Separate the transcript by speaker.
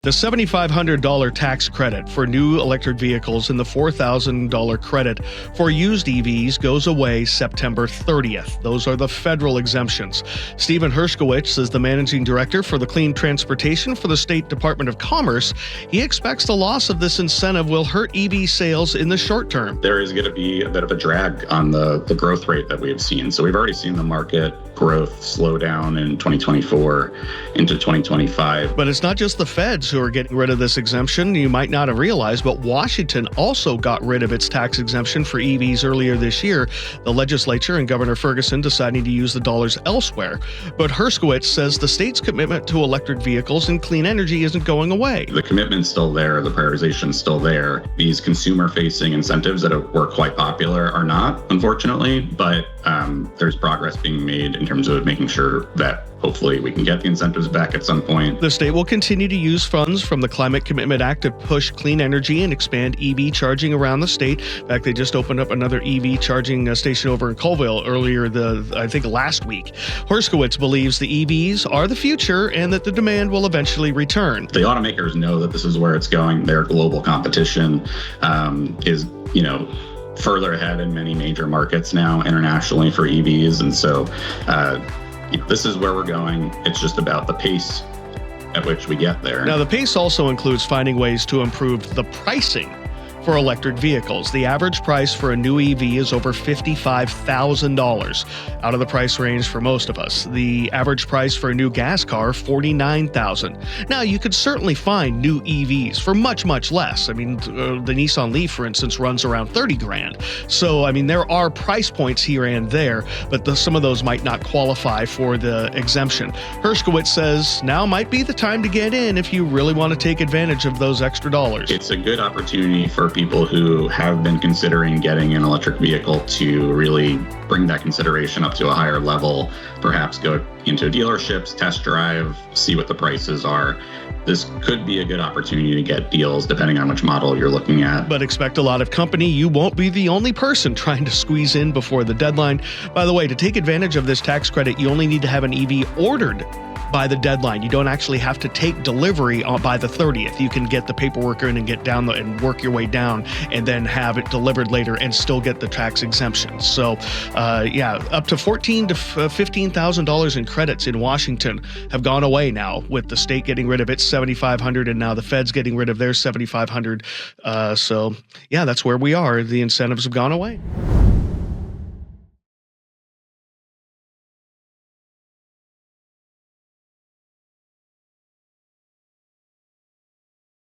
Speaker 1: The $7,500 tax credit for new electric vehicles and the $4,000 credit for used EVs goes away September 30th. Those are the federal exemptions. Stephen Hershkowitz is the managing director for the Clean Transportation for the State Department of Commerce. He expects the loss of this incentive will hurt EV sales in the short term.
Speaker 2: There is going to be a bit of a drag on the growth rate that we've seen. So we've already seen the market growth slow down in 2024 into 2025.
Speaker 1: But it's not just the feds who are getting rid of this exemption. You might not have realized, but Washington also got rid of its tax exemption for EVs earlier this year. The legislature and Governor Ferguson deciding to use the dollars elsewhere. But Hershkowitz says the state's commitment to electric vehicles and clean energy isn't going away.
Speaker 2: The commitment's still there. The prioritization's still there. These consumer-facing incentives that were quite popular are not, unfortunately, but there's progress being made in terms of making sure that hopefully we can get the incentives back at some point.
Speaker 1: The state will continue to use funds from the Climate Commitment Act to push clean energy and expand EV charging around the state. In fact, they just opened up another EV charging station over in Colville earlier, I think last week. Hershkowitz believes the EVs are the future and that the demand will eventually return.
Speaker 2: The automakers know that this is where it's going. Their global competition is, further ahead in many major markets now internationally for EVs. And so this is where we're going. It's just about the pace at which we get there.
Speaker 1: Now, the pace also includes finding ways to improve the pricing for electric vehicles. The average price for a new EV is over $55,000, out of the price range for most of us. The average price for a new gas car, $49,000. Now, you could certainly find new EVs for much, much less. I mean, the Nissan Leaf, for instance, runs around $30,000. So, I mean, there are price points here and there, but some of those might not qualify for the exemption. Hershkowitz says now might be the time to get in if you really want to take advantage of those extra dollars.
Speaker 2: It's a good opportunity for people who have been considering getting an electric vehicle to really bring that consideration up to a higher level, perhaps go into dealerships, test drive, see what the prices are. This could be a good opportunity to get deals depending on which model you're looking at.
Speaker 1: But expect a lot of company. You won't be the only person trying to squeeze in before the deadline. By the way, to take advantage of this tax credit, you only need to have an EV ordered by the deadline. You don't actually have to take delivery by the 30th. You can get the paperwork in and get down and work your way down and then have it delivered later and still get the tax exemption. So up to $14,000 to $15,000 in credits in Washington have gone away now, with the state getting rid of its $7,500 and now the feds getting rid of their $7,500. So that's where we are. The incentives have gone away.